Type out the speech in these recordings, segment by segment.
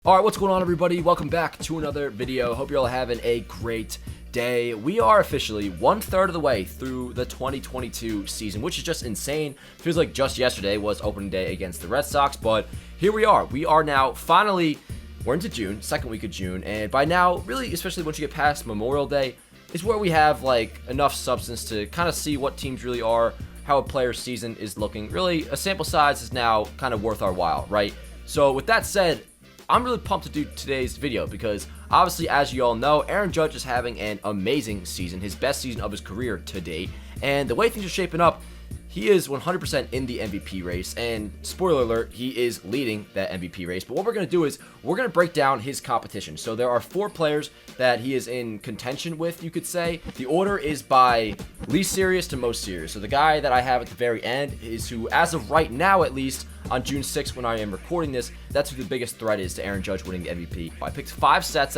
All right, what's going on, everybody? Welcome back to another video. Hope you're all having a great day. We are officially 1/3 of the way through the 2022 season, which is just insane. Feels like just yesterday was opening day against the Red Sox, but here we are. We are now finally, we're into June, second week of June, and by now, really, especially once you get past Memorial Day, is where we have like enough substance to kind of see what teams really are, how a player's season is looking. Really, a sample size is now kind of worth our while, right? So with that said, I'm really pumped to do today's video because obviously, as you all know, Aaron Judge is having an amazing season, his best season of his career to date, and the way things are shaping up, he is 100% in the MVP race, and spoiler alert, he is leading that MVP race. But what we're going to do is we're going to break down his competition. So there are 4 players that he is in contention with, you could say. The order is by least serious to most serious. So the guy that I have at the very end is who, as of right now at least, on June 6th when I am recording this, that's who the biggest threat is to Aaron Judge winning the MVP. I picked 6 stats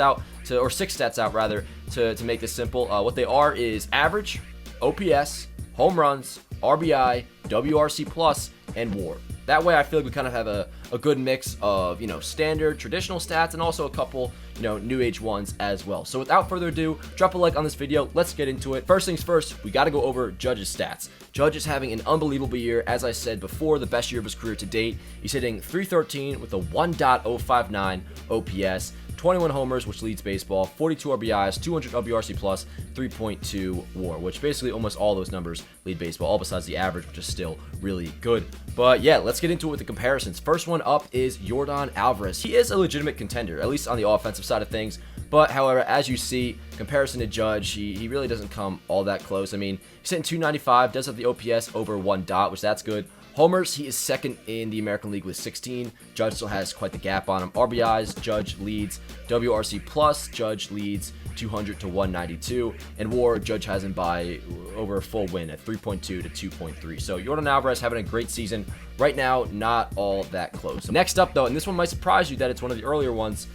out rather, to make this simple. What they are is average, OPS, home runs, RBI, WRC plus, and WAR. That way, I feel like we kind of have a good mix of, standard, traditional stats, and also a couple, new age ones as well. So without further ado, drop a like on this video. Let's get into it. First things first, we got to go over Judge's stats. Judge is having an unbelievable year. As I said before, the best year of his career to date. He's hitting .313 with a 1.059 OPS. 21 homers, which leads baseball, 42 RBIs, 200 WRC plus, 3.2 WAR, which basically almost all those numbers lead baseball, all besides the average, which is still really good. But yeah, let's get into it with the comparisons. First one up is Yordan Alvarez. He is a legitimate contender, at least on the offensive side of things. But however, as you see, comparison to Judge, he really doesn't come all that close. I mean, he's hitting .295, does have the OPS over 1 dot, which that's good. Homers, he is second in the American League with 16. Judge still has quite the gap on him. RBIs, Judge leads. WRC plus, Judge leads 200 to 192. And WAR, Judge has him by over a full win at 3.2 to 2.3. So Yordan Alvarez having a great season. Right now, not all that close. Next up, though, and this one might surprise you that it's one of the earlier ones,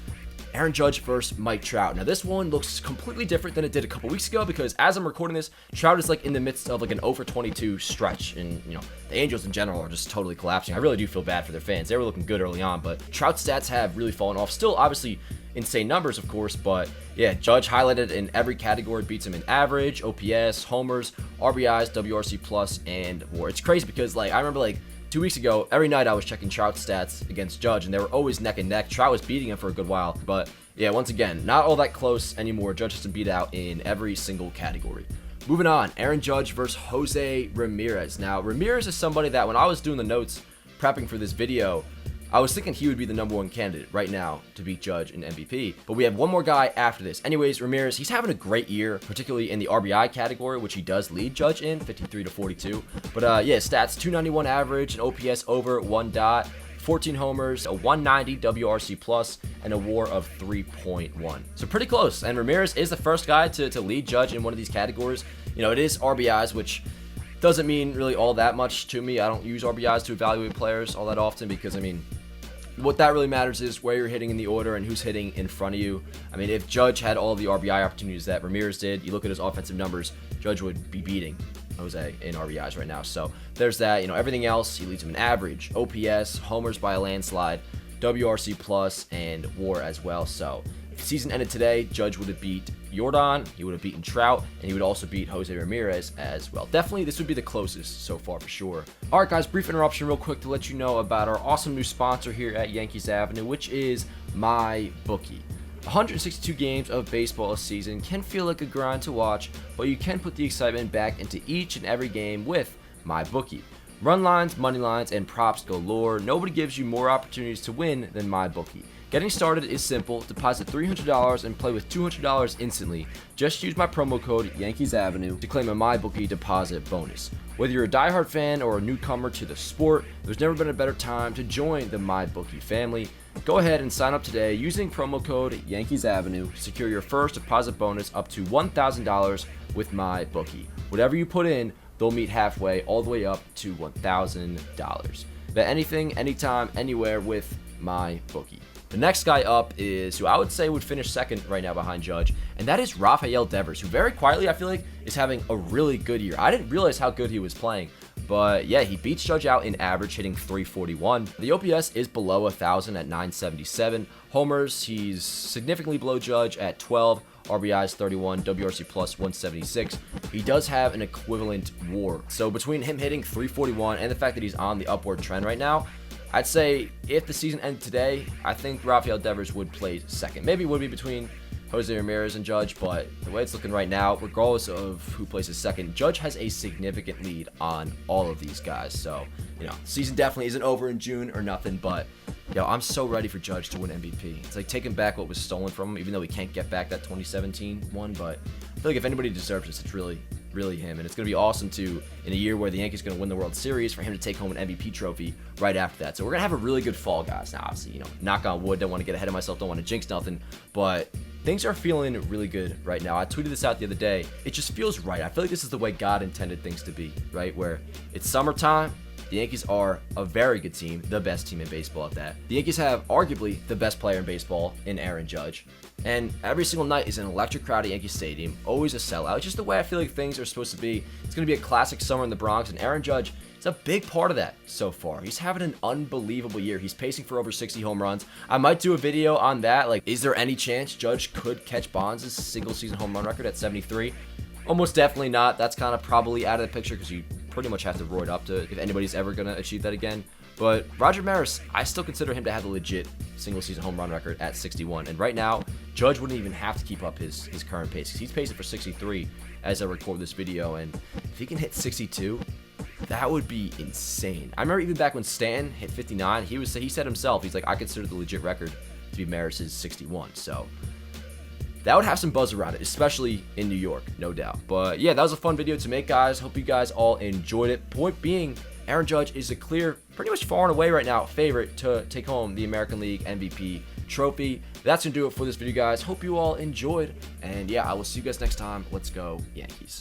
Aaron Judge versus Mike Trout. Now, this one looks completely different than it did a couple weeks ago because as I'm recording this, Trout is like in the midst of like an 0-for-22 stretch. And, the Angels in general are just totally collapsing. I really do feel bad for their fans. They were looking good early on, but Trout's stats have really fallen off. Still, obviously, insane numbers, of course, but yeah, Judge highlighted in every category, beats him in average, OPS, homers, RBIs, WRC plus, and WAR. It's crazy because, I remember, 2 weeks ago, every night I was checking Trout's stats against Judge, and they were always neck and neck. Trout was beating him for a good while, but yeah, once again, not all that close anymore. Judge has to beat out in every single category. Moving on, Aaron Judge versus Jose Ramirez. Now, Ramirez is somebody that when I was doing the notes, prepping for this video, I was thinking he would be the #1 candidate right now to beat Judge in MVP, but we have one more guy after this. Anyways, Ramirez, he's having a great year, particularly in the RBI category, which he does lead Judge in, 53 to 42. But yeah, stats, 291 average, an OPS over 1 dot, 14 homers, a 190 WRC plus, and a WAR of 3.1. So pretty close, and Ramirez is the first guy to lead Judge in one of these categories. It is RBIs, which doesn't mean really all that much to me. I don't use RBIs to evaluate players all that often because, what that really matters is where you're hitting in the order and who's hitting in front of you. If Judge had all the RBI opportunities that Ramirez did, you look at his offensive numbers, Judge would be beating Jose in RBIs right now. So there's that. Everything else, he leads him in average, OPS, homers by a landslide, WRC plus, and WAR as well. So if the season ended today, Judge would have beat Yordan, he would have beaten Trout, and he would also beat Jose Ramirez as well. Definitely, this would be the closest so far for sure. All right, guys, brief interruption real quick to let you know about our awesome new sponsor here at Yankees Avenue, which is MyBookie. 162 games of baseball a season can feel like a grind to watch, but you can put the excitement back into each and every game with MyBookie. Run lines, money lines, and props galore. Nobody gives you more opportunities to win than MyBookie. Getting started is simple. Deposit $300 and play with $200 instantly. Just use my promo code Yankees Avenue to claim a MyBookie deposit bonus. Whether you're a diehard fan or a newcomer to the sport, there's never been a better time to join the MyBookie family. Go ahead and sign up today using promo code Yankees Avenue. Secure your first deposit bonus up to $1,000 with MyBookie. Whatever you put in, they'll meet halfway, all the way up to $1,000. Bet anything, anytime, anywhere with MyBookie. The next guy up is who I would say would finish second right now behind Judge, and that is Rafael Devers, who very quietly I feel like is having a really good year. I didn't realize how good he was playing, But yeah, he beats Judge out in average, hitting .341. The OPS is below 1,000 at .977. Homers, he's significantly below Judge at 12. RBIs 31, WRC plus 176. He does have an equivalent WAR. So between him hitting .341 and the fact that he's on the upward trend right now, I'd say if the season ended today, I think Rafael Devers would play second. Maybe it would be between Jose Ramirez and Judge, but the way it's looking right now, regardless of who places second, Judge has a significant lead on all of these guys. So, season definitely isn't over in June or nothing, but I'm so ready for Judge to win MVP. It's like taking back what was stolen from him, even though we can't get back that 2017 one, but I feel like if anybody deserves this, it's really him. And it's going to be awesome to, in a year where the Yankees are going to win the World Series, for him to take home an MVP trophy right after that. So we're going to have a really good fall, guys. Now, obviously, knock on wood, don't want to get ahead of myself, don't want to jinx nothing, but things are feeling really good right now. I tweeted this out the other day. It just feels right. I feel like this is the way God intended things to be, right? Where it's summertime. The Yankees are a very good team, the best team in baseball at that. The Yankees have arguably the best player in baseball in Aaron Judge. And every single night is an electric crowd at Yankee Stadium, always a sellout. It's just the way I feel like things are supposed to be. It's going to be a classic summer in the Bronx, and Aaron Judge is a big part of that so far. He's having an unbelievable year. He's pacing for over 60 home runs. I might do a video on that. Like, is there any chance Judge could catch Bonds' single-season home run record at 73? Almost definitely not. That's kind of probably out of the picture because you pretty much have to roid up to if anybody's ever going to achieve that again. But Ramirez, I still consider him to have the legit single-season home run record at 61. And right now, Judge wouldn't even have to keep up his current pace because he's pacing for 63 as I record this video. And if he can hit 62, that would be insane. I remember even back when Stanton hit 59, he said himself, he's like, I consider the legit record to be Maris's 61. So that would have some buzz around it, especially in New York, no doubt. But yeah, that was a fun video to make, guys. Hope you guys all enjoyed it. Point being, Aaron Judge is a clear, pretty much far and away right now, favorite to take home the American League MVP trophy. That's going to do it for this video, guys. Hope you all enjoyed. And yeah, I will see you guys next time. Let's go Yankees.